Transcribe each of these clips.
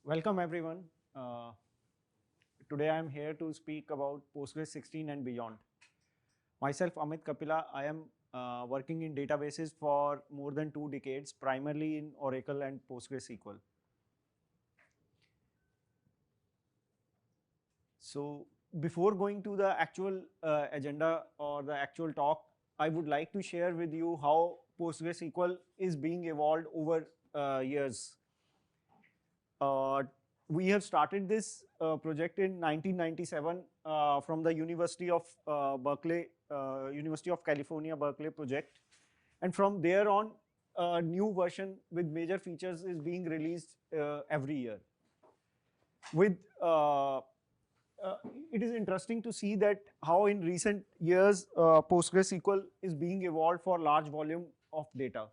Welcome everyone. Today I am here to speak about Postgres 16 and beyond. Myself Amit Kapila, I am working in databases for more than 2 decades, primarily in Oracle and PostgreSQL. So before going to the actual agenda or the actual talk, I would like to share with you how PostgreSQL is being evolved over years. We have started this project in 1997 from the University of University of California, Berkeley project. And from there on, a new version with major features is being released every year. With it is interesting to see that how in recent years PostgreSQL is being evolved for large volume of data.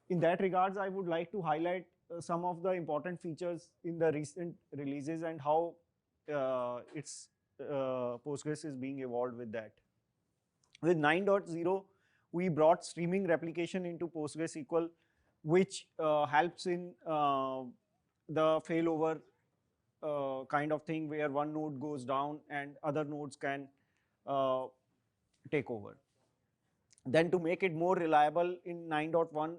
In that regards, I would like to highlight some of the important features in the recent releases and how Postgres is being evolved with that. With 9.0, we brought streaming replication into PostgreSQL, which helps in the failover kind of thing where one node goes down and other nodes can take over. Then to make it more reliable in 9.1,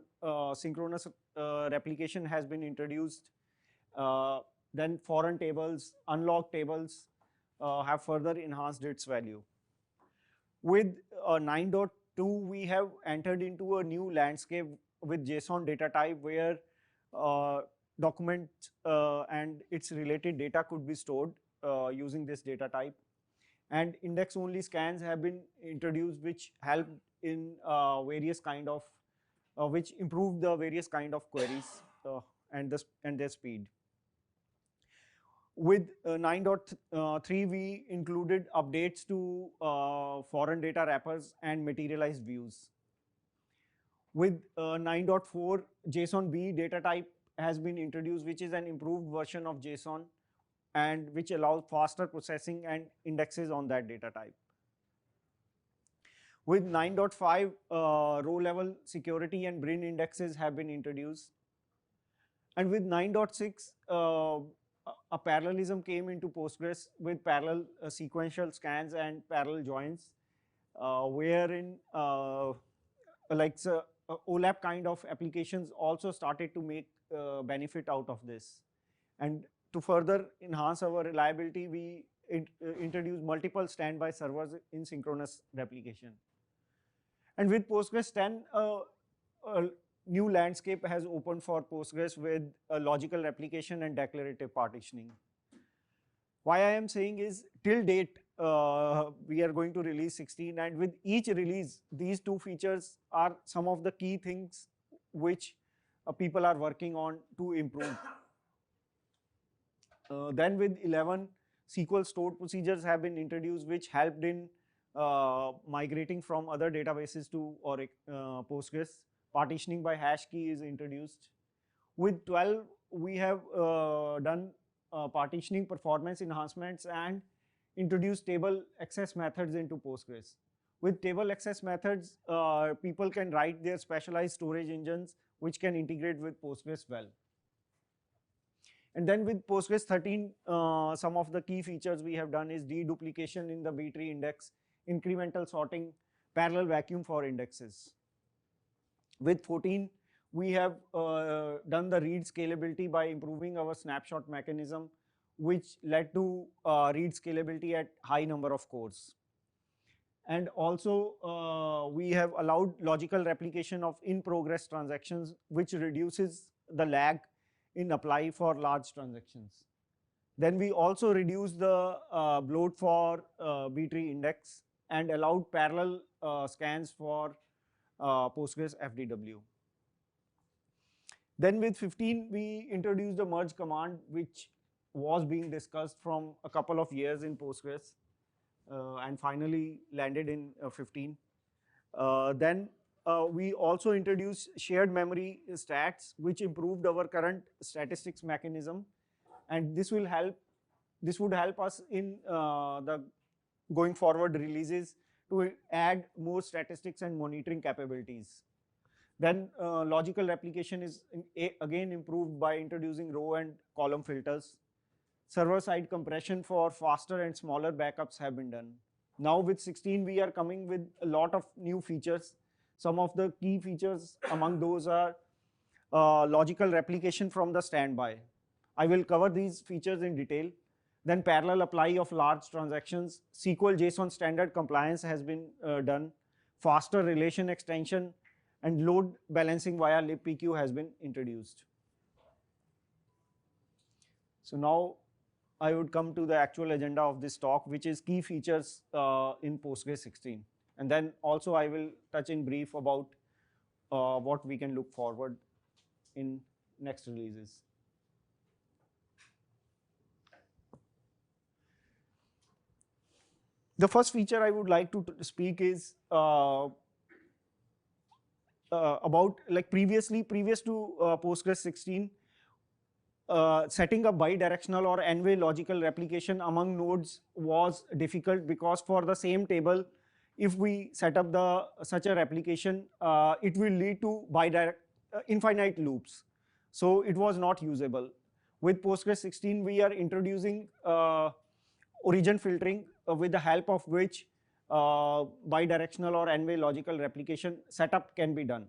synchronous replication has been introduced. Then foreign tables, unlocked tables have further enhanced its value. With 9.2, we have entered into a new landscape with JSON data type where documents and its related data could be stored using this data type. And index-only scans have been introduced, which help in various kind of, which improve the various kind of queries and their speed. With 9.3, we included updates to foreign data wrappers and materialized views. With 9.4, JSON-B data type has been introduced, which is an improved version of JSON and which allows faster processing and indexes on that data type. With 9.5, row-level security and BRIN indexes have been introduced. And with 9.6, a parallelism came into Postgres with parallel sequential scans and parallel joins, wherein OLAP kind of applications also started to make benefit out of this. And to further enhance our reliability, we introduced multiple standby servers in synchronous replication. And with Postgres 10, a new landscape has opened for Postgres with logical replication and declarative partitioning. Why I am saying is, till date, we are going to release 16, and with each release, these two features are some of the key things which people are working on to improve. Then with 11, SQL stored procedures have been introduced, which helped in migrating from other databases to Postgres. Partitioning by hash key is introduced. With 12, we have done partitioning performance enhancements and introduced table access methods into Postgres. With table access methods, people can write their specialized storage engines which can integrate with Postgres well. And then with Postgres 13, some of the key features we have done is deduplication in the B tree index, incremental sorting, parallel vacuum for indexes. With 14, we have done the read scalability by improving our snapshot mechanism, which led to read scalability at high number of cores. And also, we have allowed logical replication of in-progress transactions, which reduces the lag in apply for large transactions. Then we also reduced the bloat for B tree index and allowed parallel scans for Postgres FDW. Then with 15, we introduced the merge command, which was being discussed from a couple of years in Postgres and finally landed in 15. Then we also introduced shared memory stats, which improved our current statistics mechanism, and this would help us in the going forward releases to add more statistics and monitoring capabilities. Then logical replication is again improved by introducing row and column filters. Server-side compression for faster and smaller backups have been done. Now with 16, we are coming with a lot of new features. Some of the key features among those are logical replication from the standby. I will cover these features in detail. Then parallel apply of large transactions. SQL JSON standard compliance has been done. Faster relation extension and load balancing via libpq has been introduced. So now I would come to the actual agenda of this talk, which is key features in Postgres 16. And then also I will touch in brief about what we can look forward in next releases. The first feature I would like to speak is about, like previous to Postgres 16, setting up bidirectional or n-way logical replication among nodes was difficult, because for the same table, if we set up such a replication, it will lead to infinite loops. So it was not usable. With Postgres 16, we are introducing origin filtering, with the help of which bidirectional or n-way logical replication setup can be done.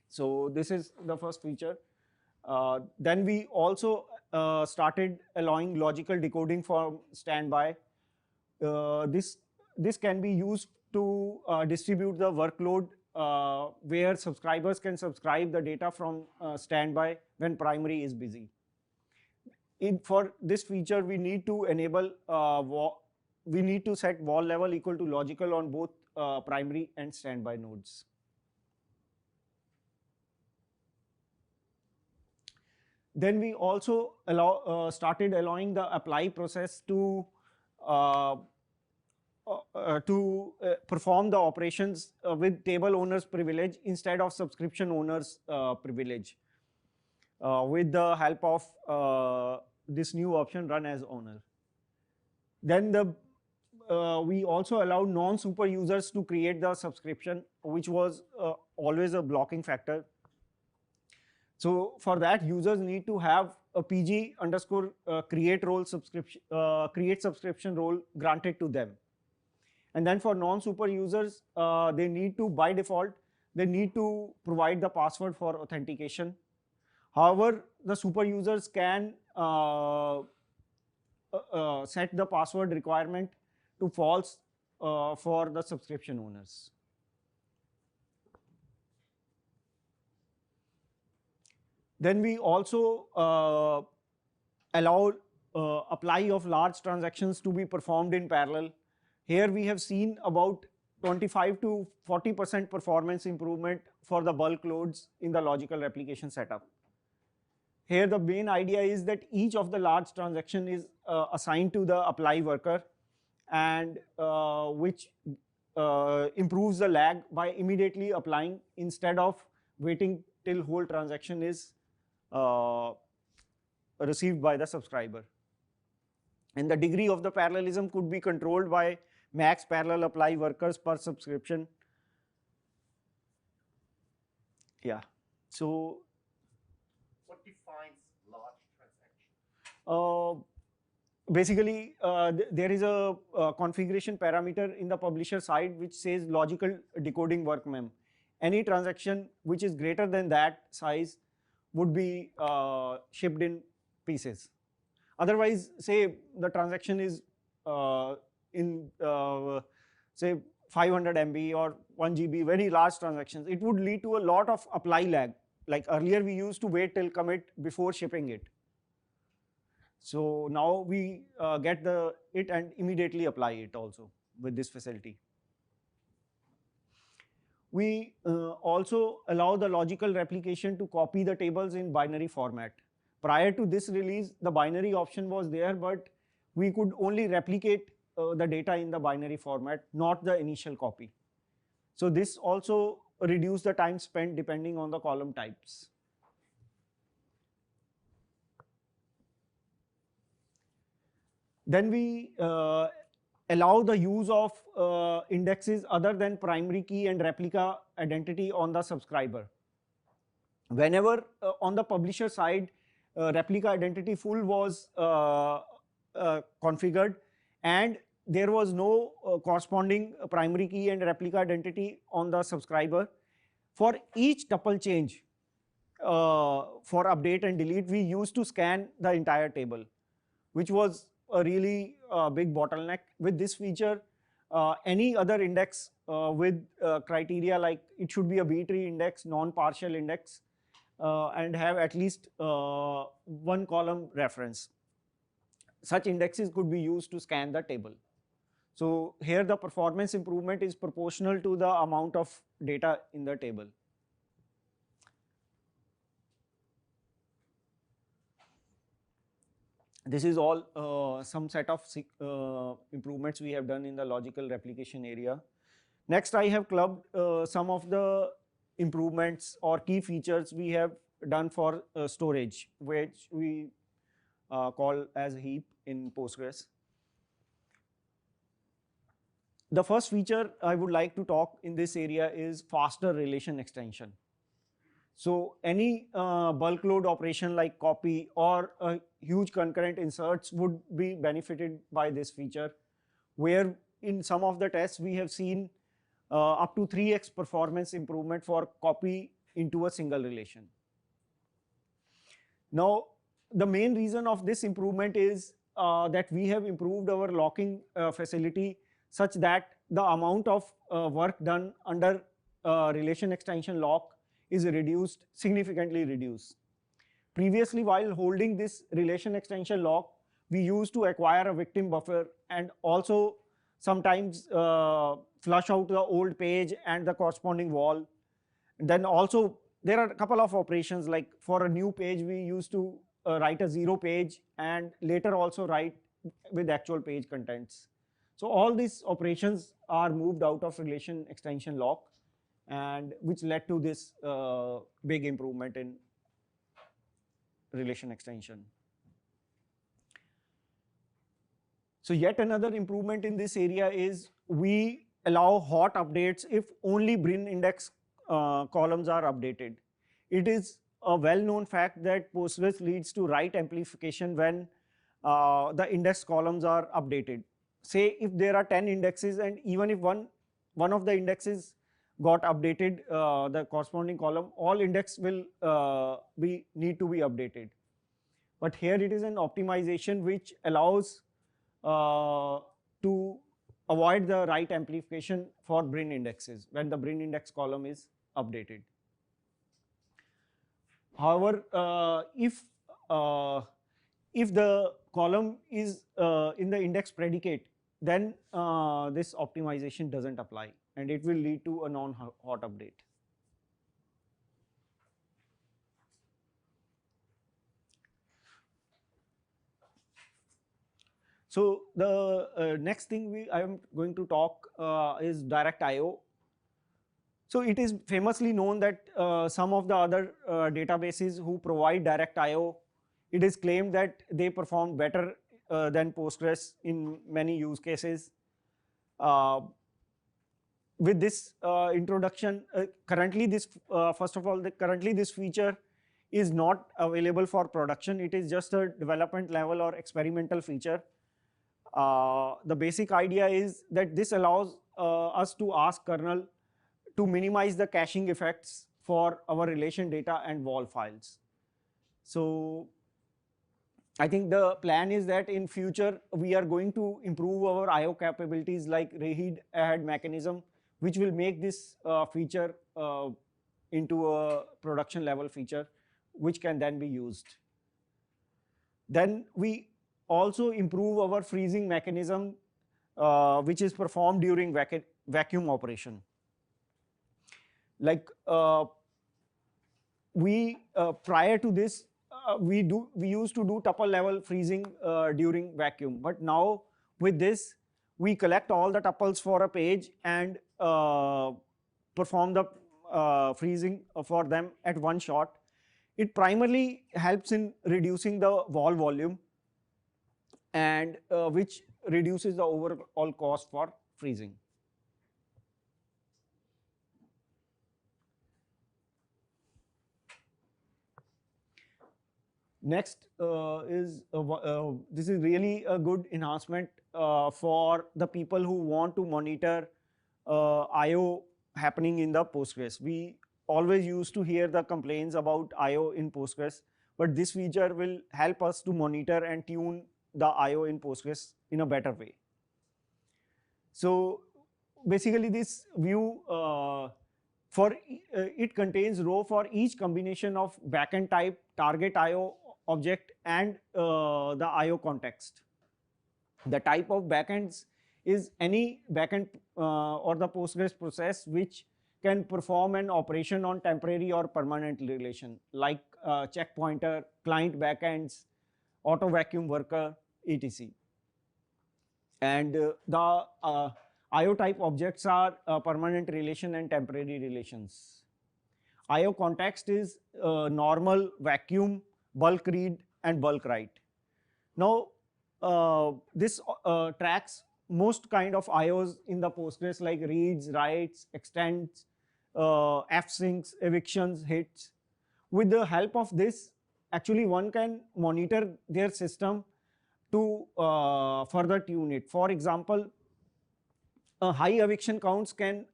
So this is the first feature. Then we also started allowing logical decoding from standby. This can be used to distribute the workload, where subscribers can subscribe the data from standby when primary is busy. For this feature, we need to enable we need to set wall level equal to logical on both primary and standby nodes. Then we also started allowing the apply process to perform the operations with table owner's privilege instead of subscription owner's privilege, with the help of this new option, run as owner. Then we also allowed non-super users to create the subscription, which was always a blocking factor. So for that, users need to have a PG underscore create role subscription, create subscription role granted to them. And then for non-super users, they need to, by default, they need to provide the password for authentication. However, the super users can set the password requirement to false for the subscription owners. Then we also allow apply of large transactions to be performed in parallel. Here we have seen about 25 to 40% performance improvement for the bulk loads in the logical replication setup. Here the main idea is that each of the large transaction is assigned to the apply worker, and which improves the lag by immediately applying instead of waiting till whole transaction is received by the subscriber. And the degree of the parallelism could be controlled by max parallel apply workers per subscription. Yeah. So what defines large transaction? Basically, there is a configuration parameter in the publisher side which says logical decoding work mem. Any transaction which is greater than that size would be shipped in pieces. Otherwise, say the transaction is in say 500 MB or 1 GB, very large transactions, it would lead to a lot of apply lag. Like earlier, we used to wait till commit before shipping it. So now we get it and immediately apply it also with this facility. We also allow the logical replication to copy the tables in binary format. Prior to this release, the binary option was there, but we could only replicate the data in the binary format, not the initial copy. So this also reduced the time spent depending on the column types. Then we allow the use of indexes other than primary key and replica identity on the subscriber. Whenever on the publisher side, replica identity full was configured and there was no corresponding primary key and replica identity on the subscriber, for each tuple change for update and delete, we used to scan the entire table, which was a really big bottleneck. With this feature, any other index with criteria like it should be a B-tree index, non-partial index, and have at least one column reference. Such indexes could be used to scan the table. So here the performance improvement is proportional to the amount of data in the table. This is all some set of improvements we have done in the logical replication area. Next, I have clubbed some of the improvements or key features we have done for storage, which we call as heap in Postgres. The first feature I would like to talk in this area is faster relation extension. So any bulk load operation like copy or huge concurrent inserts would be benefited by this feature, where in some of the tests we have seen up to 3x performance improvement for copy into a single relation. Now, the main reason of this improvement is that we have improved our locking facility such that the amount of work done under relation extension lock is reduced, significantly reduced. Previously, while holding this relation extension lock, we used to acquire a victim buffer and also sometimes flush out the old page and the corresponding wall. Then also there are a couple of operations, like for a new page we used to write a 0 page and later also write with actual page contents. So all these operations are moved out of relation extension lock, and which led to this big improvement in relation extension. So yet another improvement in this area is we allow hot updates if only bin index columns are updated. It is a well-known fact that Postgres leads to write amplification when the index columns are updated. Say if there are 10 indexes and even if one of the indexes got updated, the corresponding column, all index will need to be updated. But here it is an optimization which allows to avoid the write amplification for bin indexes when the bin index column is updated. However, if the column is in the index predicate, then this optimization doesn't apply and it will lead to a non-hot update. So the next thing I am going to talk is direct I/O. So it is famously known that some of the other databases who provide direct I/O, it is claimed that they perform better than Postgres in many use cases. With this introduction, currently this first of all, currently this feature is not available for production. It is just a development level or experimental feature. The basic idea is that this allows us to ask kernel to minimize the caching effects for our relation data and wall files. So I think the plan is that in future we are going to improve our I/O capabilities like read ahead mechanism, which will make this feature into a production level feature, which can then be used. Then we also improve our freezing mechanism, which is performed during vacuum operation. Like prior to this, we used to do tuple level freezing during vacuum, but now with this we collect all the tuples for a page and perform the freezing for them at one shot. It primarily helps in reducing the wall volume and which reduces the overall cost for freezing. Next this is really a good enhancement for the people who want to monitor I/O happening in the Postgres. We always used to hear the complaints about I/O in Postgres, but this feature will help us to monitor and tune the I/O in Postgres in a better way. So basically, this view it contains row for each combination of backend type, target I/O object, and the I/O context. The type of backends is any backend or the Postgres process which can perform an operation on temporary or permanent relation, like check pointer, client backends, auto vacuum worker, etc. And the I/O type objects are permanent relation and temporary relations. I/O context is normal, vacuum, bulk read, and bulk write. Now, this tracks most kind of I/Os in the Postgres, like reads, writes, extends, fsyncs, evictions, hits. With the help of this, actually one can monitor their system to further tune it. For example, high eviction counts can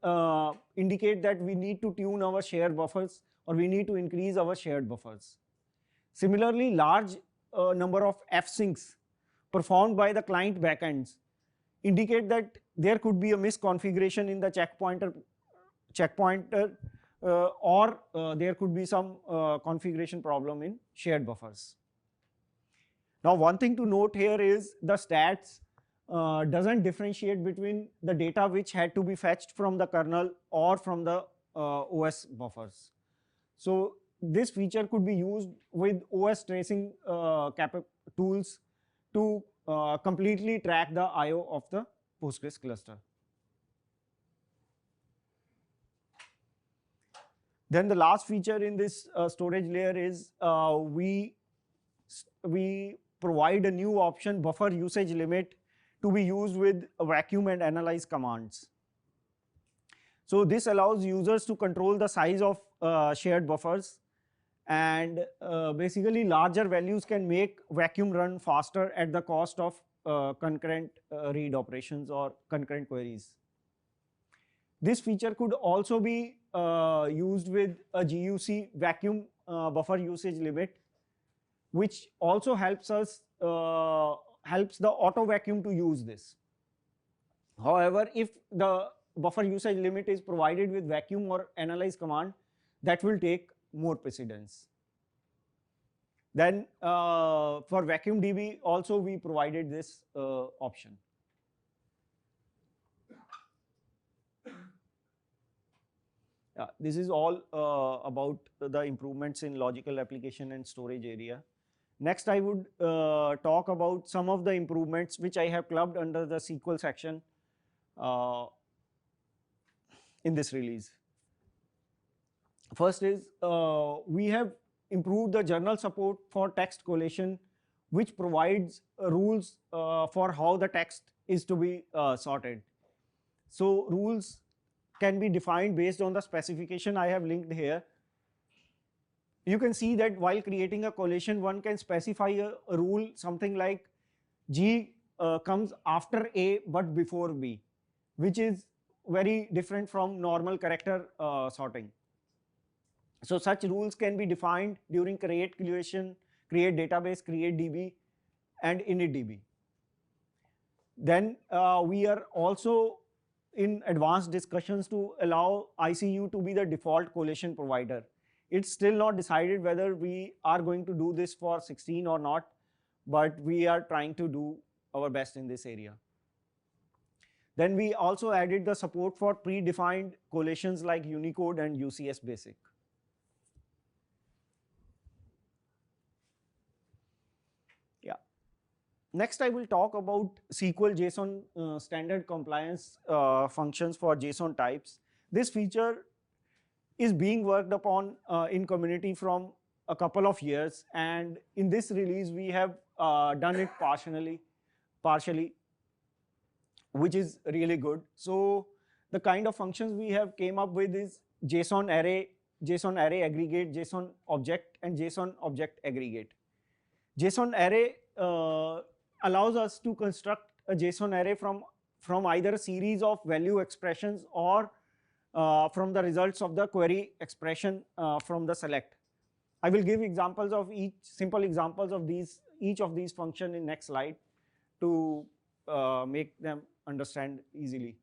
indicate that we need to tune our shared buffers or we need to increase our shared buffers. Similarly, large number of fsyncs performed by the client backends indicate that there could be a misconfiguration in the checkpointer or there could be some configuration problem in shared buffers. Now, one thing to note here is the stats doesn't differentiate between the data which had to be fetched from the kernel or from the OS buffers. So this feature could be used with OS tracing tools to completely track the I/O of the Postgres cluster. Then the last feature in this storage layer is we provide a new option, buffer usage limit, to be used with vacuum and analyze commands. So this allows users to control the size of shared buffers, and basically larger values can make vacuum run faster at the cost of concurrent read operations or concurrent queries. This feature could also be used with a GUC, vacuum buffer usage limit, which also helps the auto vacuum to use this. However, if the buffer usage limit is provided with vacuum or analyze command, that will take more precedence. Then for vacuum DB also we provided this option. This is all about the improvements in logical application and storage area. Next, I would talk about some of the improvements which I have clubbed under the SQL section in this release. First is we have improved the journal support for text collation, which provides rules for how the text is to be sorted. So rules can be defined based on the specification I have linked here. You can see that while creating a collation, one can specify a rule something like G comes after A but before B, which is very different from normal character sorting. So such rules can be defined during create collation, create database, create DB, and init DB. Then we are also in advanced discussions to allow ICU to be the default collation provider. It's still not decided whether we are going to do this for 16 or not, but we are trying to do our best in this area. Then we also added the support for predefined collations like Unicode and UCS Basic. Next, I will talk about SQL JSON standard compliance functions for JSON types. This feature is being worked upon in community from a couple of years, and in this release we have done it partially. which is really good. So the kind of functions we have came up with is JSON array aggregate, JSON object, and JSON object aggregate. JSON array allows us to construct a JSON array from either a series of value expressions or from the results of the query expression from the select. I will give examples of simple examples of each of these functions in next slide to make them understand easily.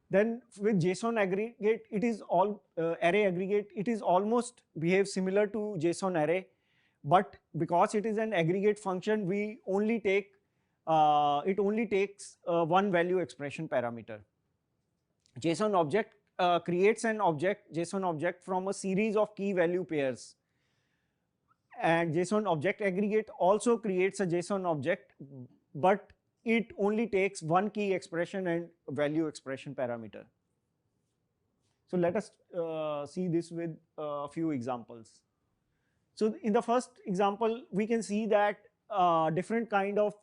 Then with JSON aggregate, it is array aggregate. It is almost behaves similar to JSON array, but because it is an aggregate function, we only take it only takes one value expression parameter. JSON object creates an JSON object from a series of key value pairs, and JSON object aggregate also creates a JSON object, but it only takes one key expression and value expression parameter. So let us see this with a few examples. So in the first example, we can see that different kind of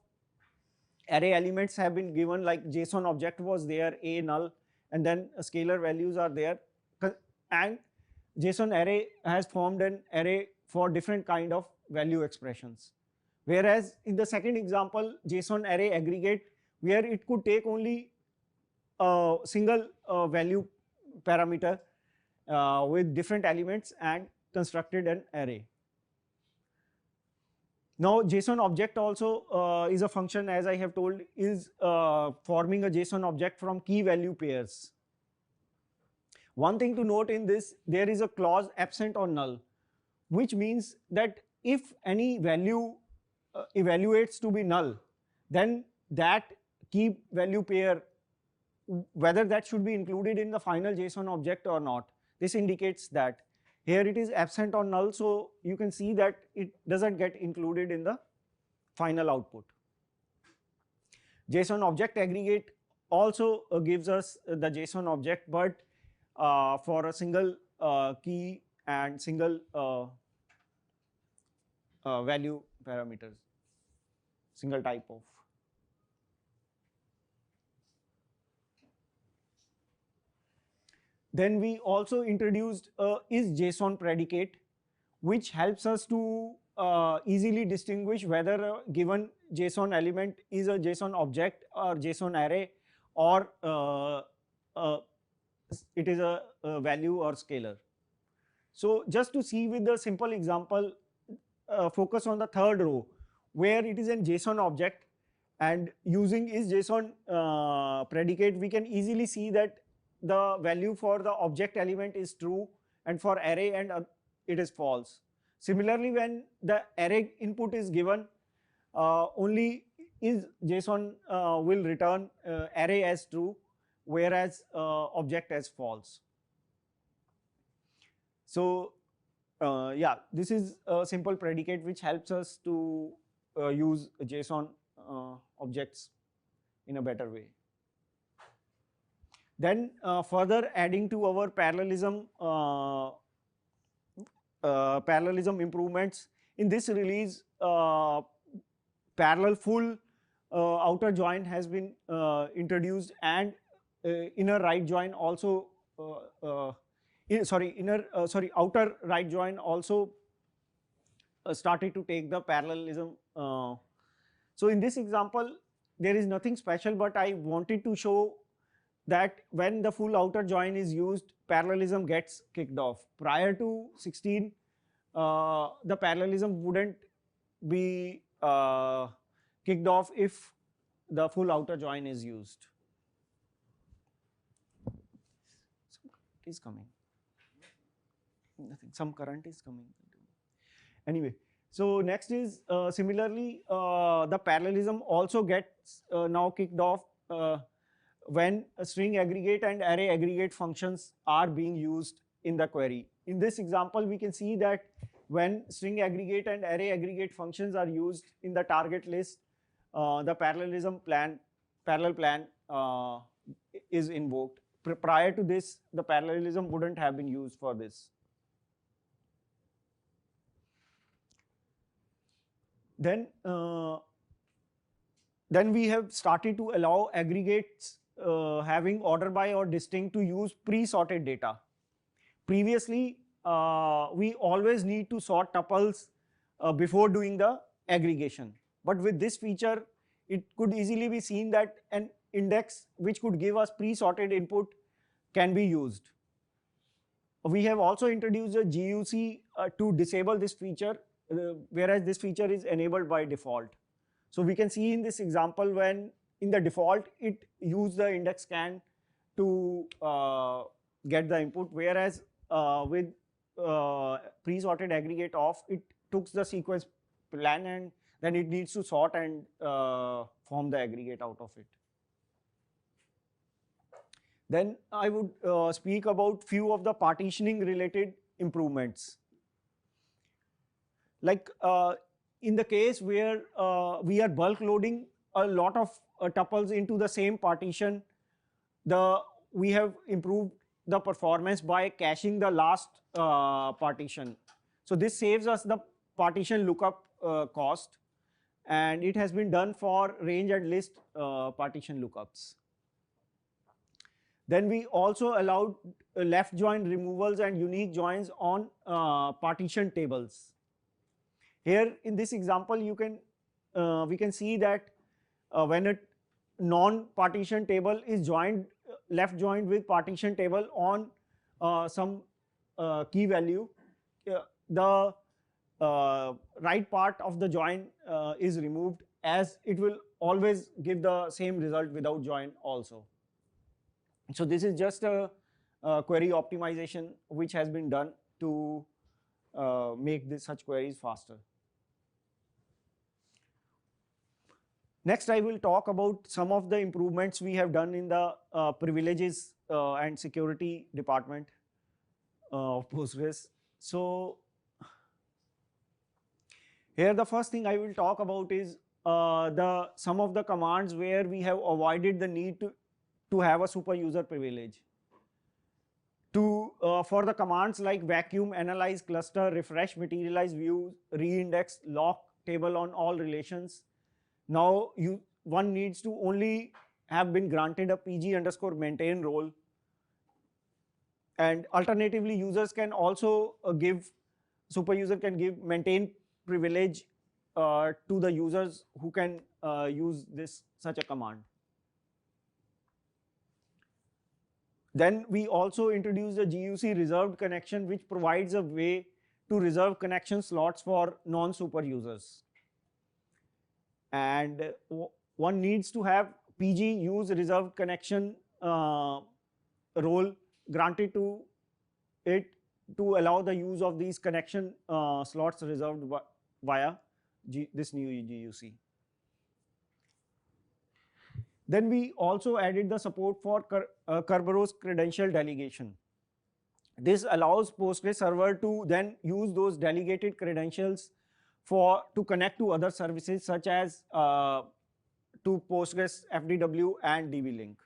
array elements have been given, like JSON object was there, a null, and then scalar values are there, and JSON array has formed an array for different kind of value expressions. Whereas in the second example, JSON array aggregate, where it could take only a single value parameter with different elements and constructed an array. Now JSON object also is a function, as I have told, is forming a JSON object from key value pairs. One thing to note in this, there is a clause absent or null, which means that if any value evaluates to be null, then that key value pair, whether that should be included in the final JSON object or not, this indicates that. Here it is absent or null, so you can see that it doesn't get included in the final output. JSON object aggregate also gives us the JSON object, but for a single key and single value parameters, single type of. Then we also introduced is JSON predicate, which helps us to easily distinguish whether a given JSON element is a JSON object or JSON array, or it is a value or scalar. So just to see with the simple example, focus on the third row where it is a JSON object, and using is JSON predicate, we can easily see that the value for the object element is true, and for array and it is false. Similarly, when the array input is given, only is JSON will return array as true, whereas object as false. So yeah, this is a simple predicate which helps us to use JSON objects in a better way. Then further adding to our parallelism improvements, in this release, parallel full outer join has been introduced, and inner right join also outer right join also started to take the parallelism. So in this example, there is nothing special, but I wanted to show that when the full outer join is used, parallelism gets kicked off. Prior to 16, the parallelism wouldn't be kicked off if the full outer join is used. Some current is coming. Nothing. Some current is coming. Anyway, so next is similarly, the parallelism also gets now kicked off when a string aggregate and array aggregate functions are being used in the query. In this example, we can see that when string aggregate and array aggregate functions are used in the target list, the parallelism parallel plan is invoked. Prior to this, the parallelism wouldn't have been used for this. Then we have started to allow aggregates having order by or distinct to use pre-sorted data. Previously, we always need to sort tuples before doing the aggregation. But with this feature, it could easily be seen that an index which could give us pre-sorted input can be used. We have also introduced a GUC to disable this feature, whereas this feature is enabled by default. So we can see in this example when in the default it used the index scan to get the input, whereas with pre-sorted aggregate off, it took the sequence plan and then it needs to sort and form the aggregate out of it. Then I would speak about few of the partitioning related improvements. Like in the case where we are bulk loading a lot of tuples into the same partition, we have improved the performance by caching the last partition. So this saves us the partition lookup cost, and it has been done for range and list partition lookups. Then we also allowed left join removals and unique joins on partition tables. Here in this example, we can see that when a non-partition table is joined, left joined with partition table on some key value, the right part of the join is removed, as it will always give the same result without join also. So this is just a query optimization which has been done to make such queries faster. Next, I will talk about some of the improvements we have done in the privileges and security department of Postgres. So here the first thing I will talk about is some of the commands where we have avoided the need to have a super user privilege. For the commands like vacuum, analyze, cluster, refresh, materialize, view, reindex, lock table on all relations, now one needs to only have been granted a PG_maintain role, and alternatively users can also super user can give maintain privilege to the users who can use such a command. Then we also introduced a GUC reserved connection, which provides a way to reserve connection slots for non-super users. And one needs to have PG use reserved connection role granted to it to allow the use of these connection slots reserved via this new GUC. Then we also added the support for Kerberos credential delegation. This allows Postgres server to then use those delegated credentials to connect to other services such as to Postgres FDW and DB-Link.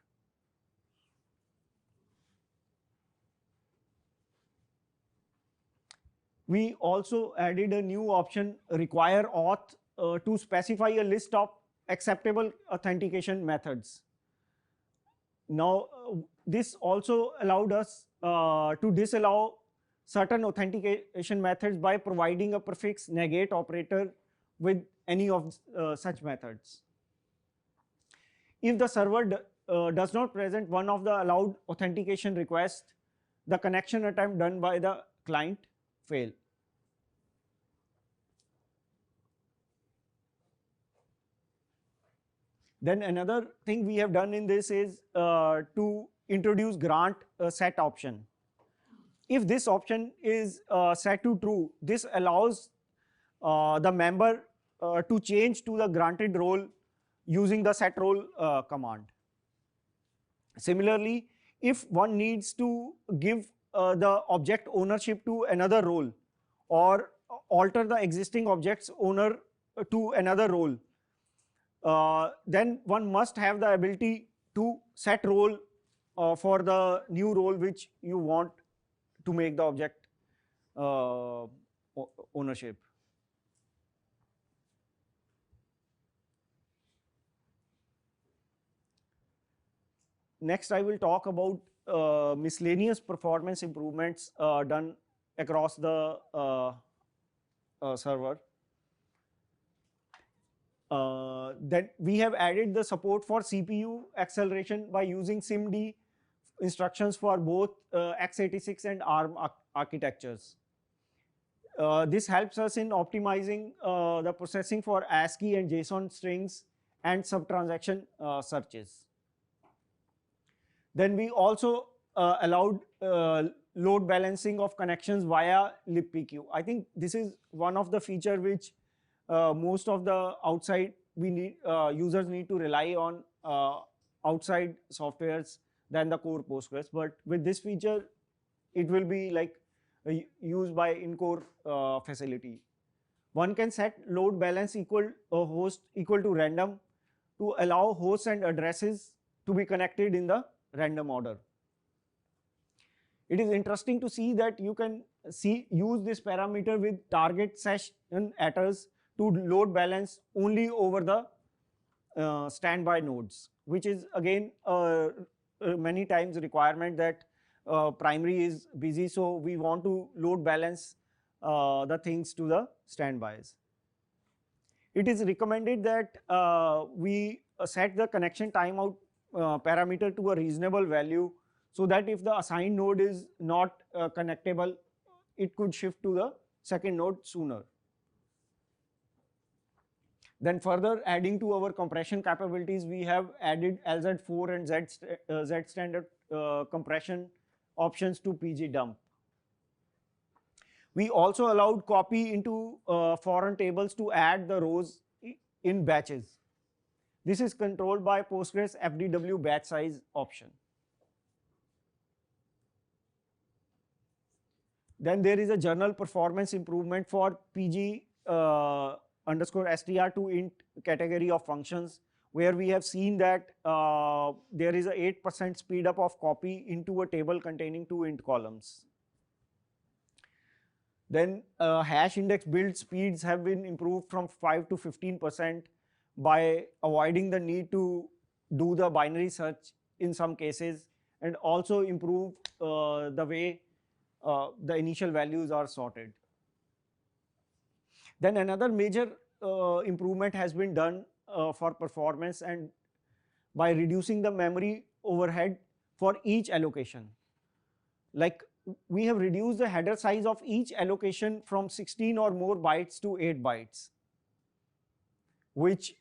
We also added a new option, require auth, to specify a list of acceptable authentication methods. Now, this also allowed us to disallow certain authentication methods by providing a prefix negate operator with any of such methods. If the server does not present one of the allowed authentication requests, the connection attempt done by the client fail. Then another thing we have done in this is to introduce grant set option. If this option is set to true, this allows the member to change to the granted role using the set role command. Similarly, if one needs to give the object ownership to another role or alter the existing object's owner to another role, then one must have the ability to set role for the new role which you want to make the object ownership. next I will talk about miscellaneous performance improvements done across the server. Then we have added the support for CPU acceleration by using SIMD instructions for both x86 and ARM architectures. This helps us in optimizing the processing for ASCII and JSON strings and sub-transaction searches. Then we also allowed load balancing of connections via libpq. I think this is one of the feature which most of the outside users need to rely on outside softwares than the core Postgres. But with this feature, it will be like used by in-core facility. One can set load balance equal host equal to random to allow hosts and addresses to be connected in the random order. It is interesting to see that you can use this parameter with target session attrs to load balance only over the standby nodes, which is again many times requirement that primary is busy, so we want to load balance the things to the standbys. It is recommended that we set the connection timeout parameter to a reasonable value, so that if the assigned node is not connectable, it could shift to the second node sooner. Then further adding to our compression capabilities, we have added LZ4 and Z standard compression options to PG dump. We also allowed copy into foreign tables to add the rows in batches. This is controlled by Postgres FDW batch size option. Then there is a journal performance improvement for PG underscore str to int category of functions, where we have seen that there is a 8% speed up of copy into a table containing 2 int columns. Then hash index build speeds have been improved from 5 to 15% by avoiding the need to do the binary search in some cases, and also improve the way the initial values are sorted. Then another major improvement has been done for performance, and by reducing the memory overhead for each allocation. Like we have reduced the header size of each allocation from 16 or more bytes to 8 bytes, which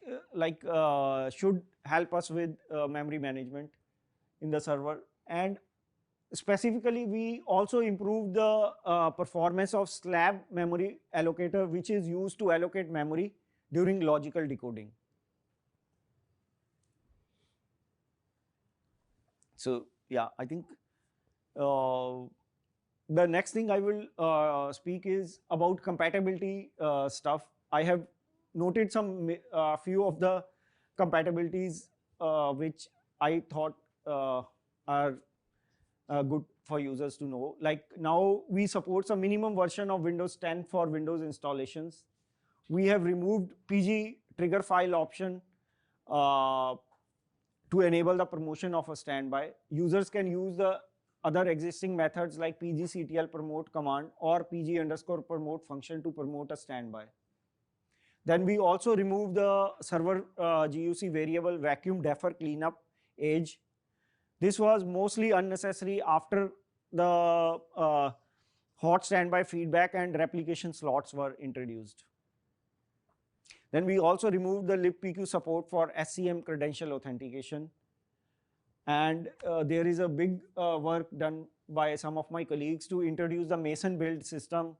should help us with memory management in the server. And specifically, we also improved the performance of slab memory allocator, which is used to allocate memory during logical decoding. So yeah, I think the next thing I will speak is about compatibility stuff. I have noted some few of the compatibilities which I thought are good for users to know. Like now we support a minimum version of Windows 10 for Windows installations. We have removed PG trigger file option to enable the promotion of a standby. Users can use the other existing methods like PGCTL promote command or PG underscore promote function to promote a standby. Then we also remove the server GUC variable vacuum defer cleanup age. This was mostly unnecessary after the hot standby feedback and replication slots were introduced. Then we also removed the libpq support for SCM credential authentication. And there is a big work done by some of my colleagues to introduce the Mason build system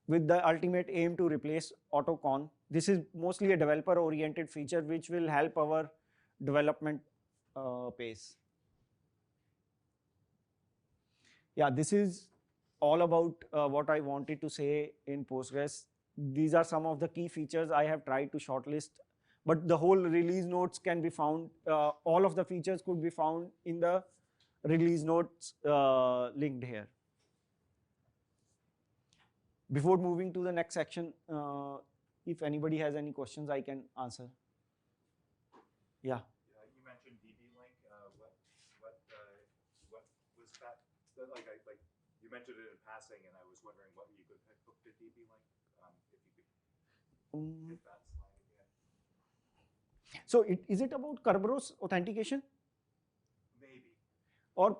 with the ultimate aim to replace AutoCon. This is mostly a developer oriented feature which will help our development pace. Yeah, this is all about what I wanted to say in Postgres. These are some of the key features I have tried to shortlist, but the whole release notes can be found, all of the features could be found in the release notes linked here. Before moving to the next section, if anybody has any questions, I can answer. Yeah. You mentioned DB link. like you mentioned it in passing, and I was wondering what you could hook to DB link. If you could hit that slide again. So is it about Kerberos authentication? Maybe. Or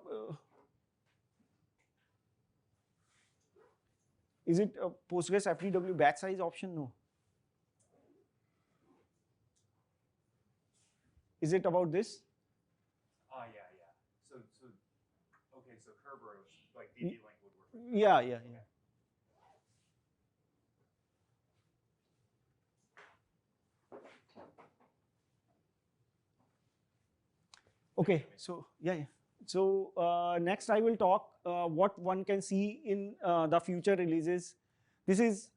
is it a Postgres FTW batch size option? No. Is it about this? Oh yeah. So okay, so Kerberos, like DB link would work. Yeah. Okay, so So next I will talk what one can see in the future releases. This is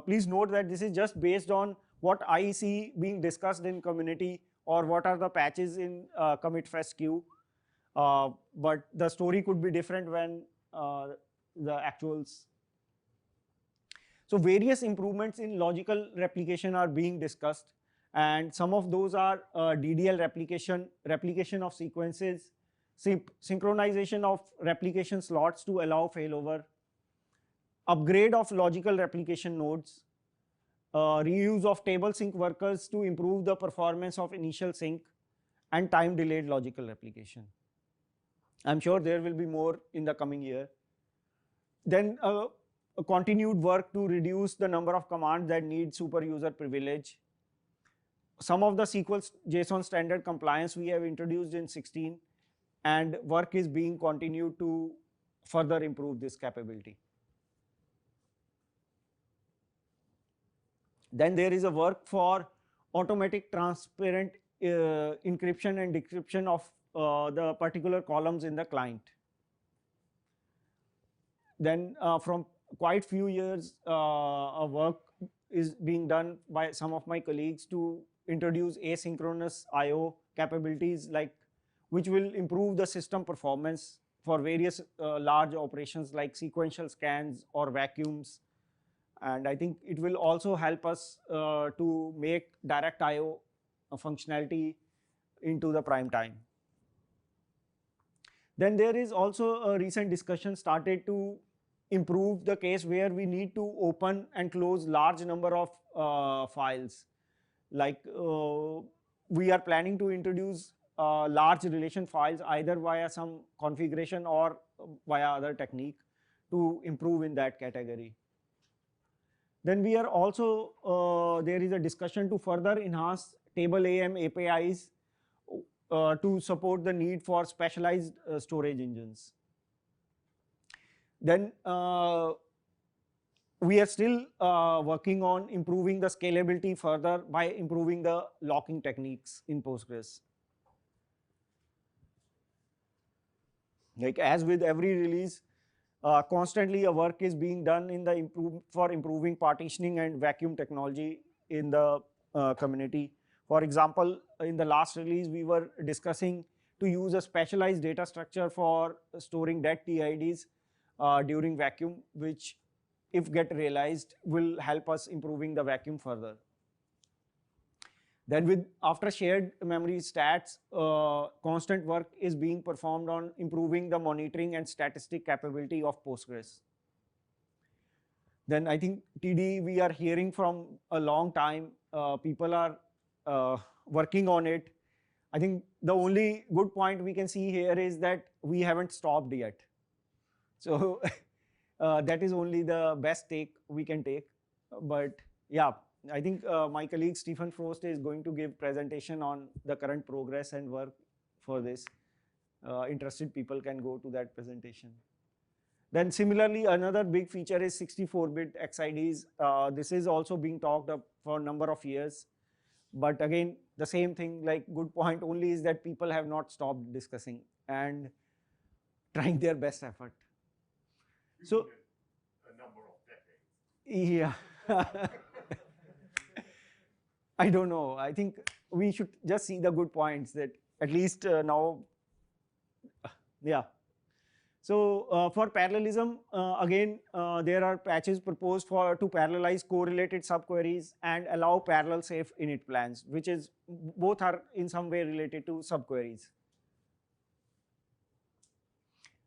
please note that this is just based on what I see being discussed in community or what are the patches in commit fest queue. But the story could be different when the actuals. So various improvements in logical replication are being discussed, and some of those are DDL replication of sequences, synchronization of replication slots to allow failover, upgrade of logical replication nodes, reuse of table sync workers to improve the performance of initial sync, and time delayed logical replication. I'm sure there will be more in the coming year. Then a continued work to reduce the number of commands that need super user privilege. Some of the SQL JSON standard compliance we have introduced in 16, and work is being continued to further improve this capability. Then there is a work for automatic transparent encryption and decryption of the particular columns in the client. Then from quite few years, a work is being done by some of my colleagues to introduce asynchronous I/O capabilities, which will improve the system performance for various large operations like sequential scans or vacuums. And I think it will also help us to make direct I/O functionality into the prime time. Then there is also a recent discussion started to improve the case where we need to open and close large number of files. We are planning to introduce large relation files either via some configuration or via other technique to improve in that category. Then we are also, there is a discussion to further enhance table AM APIs to support the need for specialized storage engines. Then we are still working on improving the scalability further by improving the locking techniques in Postgres. Like as with every release, constantly a work is being done in the for improving partitioning and vacuum technology in the community. For example, in the last release, we were discussing to use a specialized data structure for storing dead TIDs during vacuum, which if get realized will help us improving the vacuum further. Then after shared memory stats, constant work is being performed on improving the monitoring and statistic capability of Postgres. Then I think TD we are hearing from a long time, people are working on it. I think the only good point we can see here is that we haven't stopped yet. So that is only the best take we can take. But yeah, I think my colleague Stephen Frost is going to give presentation on the current progress and work for this. Interested people can go to that presentation. Then similarly, another big feature is 64-bit XIDs. This is also being talked up for a number of years. But again, the same thing, like good point only is that people have not stopped discussing and trying their best effort. So, a number of decades. Yeah. I don't know. I think we should just see the good points that at least now, yeah. So for parallelism, again, there are patches proposed to parallelize correlated subqueries and allow parallel safe init plans, which is both are in some way related to subqueries.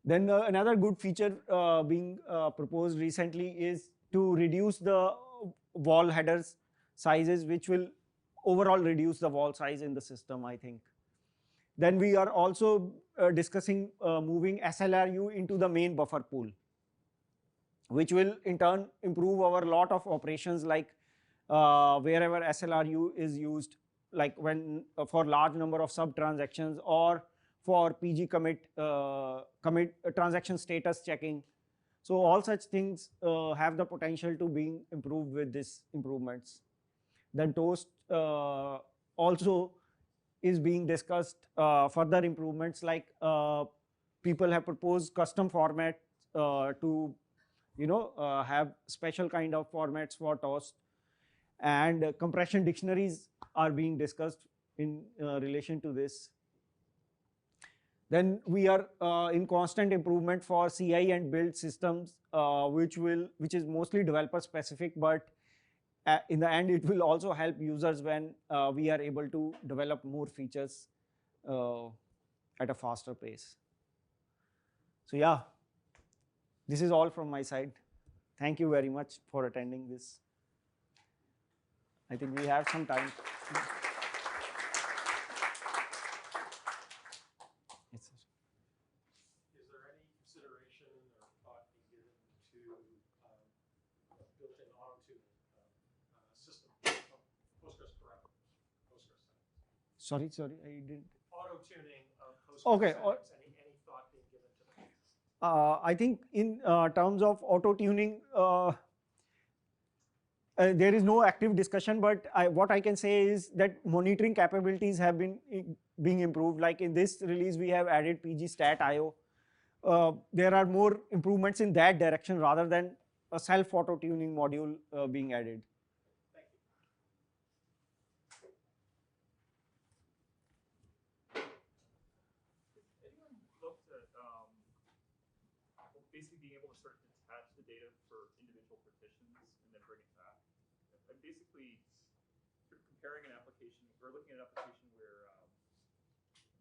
Then another good feature being proposed recently is to reduce the wall headers sizes, which will overall reduce the wall size in the system, I think. Then we are also discussing moving SLRU into the main buffer pool, which will in turn improve our lot of operations, like wherever SLRU is used, like when for large number of sub transactions or for PG commit transaction status checking. So all such things have the potential to being improved with these improvements. Then Toast also is being discussed further improvements, like people have proposed custom formats to have special kind of formats for Toast, and compression dictionaries are being discussed in relation to this. Then we are in constant improvement for CI and build systems, which is mostly developer specific, but in the end it will also help users when we are able to develop more features at a faster pace. So yeah, this is all from my side. Thank you very much for attending this. I think we have some time. Yes, sir. Is there any consideration or thought being given to built-in auto-tuning system of Postgres parameters, Postgres settings? Sorry, I didn't. Auto-tuning of Postgres Okay. settings, any thought being given to that? I think in terms of auto-tuning, there is no active discussion, but what I can say is that monitoring capabilities have been being improved. Like in this release, we have added PG stat IO. There are more improvements in that direction rather than a self auto-tuning module being added. Thank you. Anyone looked at basically being able to sort of detach the data for individual partitions and then bring it back? I'm basically sort of comparing an application, or looking at an application where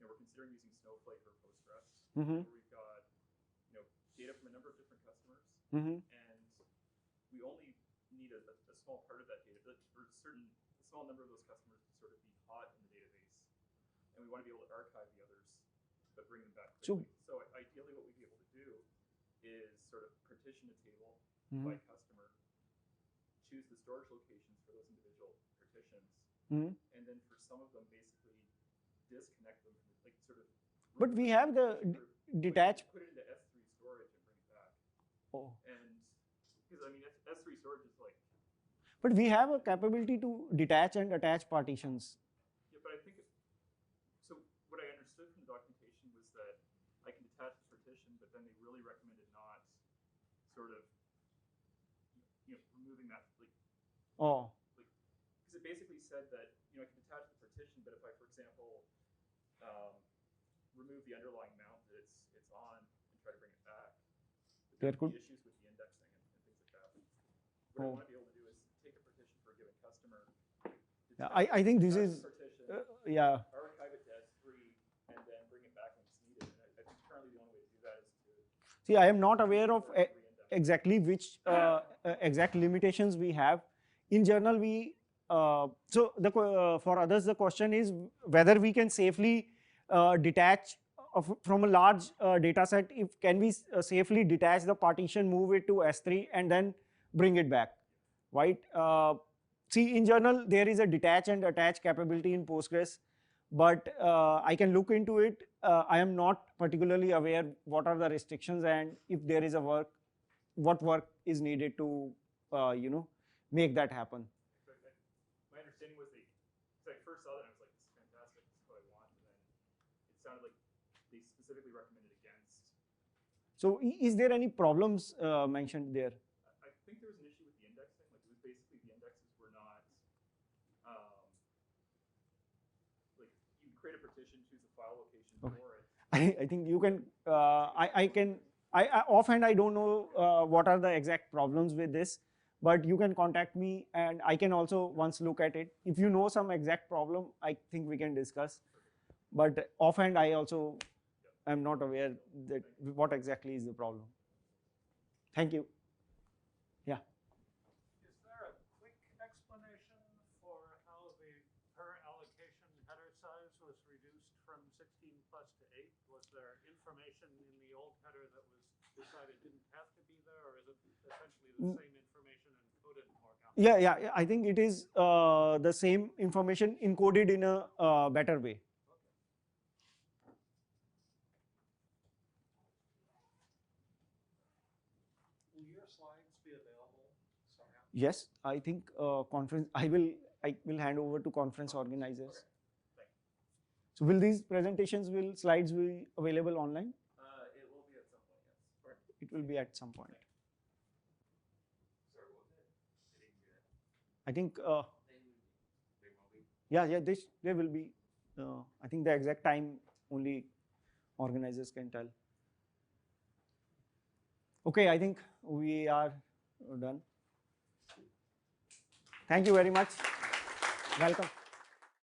we're considering using Snowflake or Postgres, where we've got data from a number of different customers, and we only need a small part of that data, but for a small number of those customers to sort of be hot in the database, and we want to be able to archive the others, but bring them back quickly. So ideally, what we'd be able to do is sort of partition a table by customer, choose the storage locations for those individual partitions, and then for some of them, basically disconnect them from like sort of. But we have the detach. Put it into S3 storage and bring it back. Oh. And because I mean, S3 storage is like. But we have a capability to detach and attach partitions. Yeah, but I think so. What I understood from the documentation was that I can detach the partition, but then they really recommended not sort of removing that like. Oh. Like, because it basically said that I can detach the partition, but if I, for example, remove the underlying mount that it's on and try to bring it back, there could be issues with the indexing and things like that. What I want to be able to do is take a partition for a given customer. Yeah, I think this is yeah. Archive it to S3 and then bring it back when it's needed. And I think currently the only way to do that is to. See, I am not aware of exactly which exact limitations we have. In general, we so for others the question is whether we can safely detach from a large data set. If can we safely detach the partition, move it to S3, and then bring it back, right? See, in general, there is a detach and attach capability in Postgres, but I can look into it. I am not particularly aware what are the restrictions and if there is a what work is needed to make that happen. My understanding was because I first saw that and I was like, this is fantastic, this is what I want, and then it sounded like they specifically recommended against. So is there any problems mentioned there? I think there was an issue with the indexing. Like it was basically the indexes were not like you create a partition, choose a file location for it. I think you can. Offhand I don't know what are the exact problems with this, but you can contact me and I can also once look at it. If you know some exact problem, I think we can discuss. But offhand I also I'm not aware that what exactly is the problem. Thank you. Yeah. Is there a quick explanation for how the per allocation header size was reduced from 16 plus to 8? Was there information in the old header that was decided didn't have to be there, or is it essentially the same information encoded more compactly? Yeah. I think it is the same information encoded in a better way. Will your slides be available somehow? Yes, I think conference. I will hand over to conference organizers. Okay. So will these presentations, slides be available online? It will be at some point, yes. Right. It will be at some point. Sorry, what was it? I didn't hear that. I think. They will be. Yeah. They will be. I think the exact time only organizers can tell. Okay, I think we are done. Thank you very much. Welcome.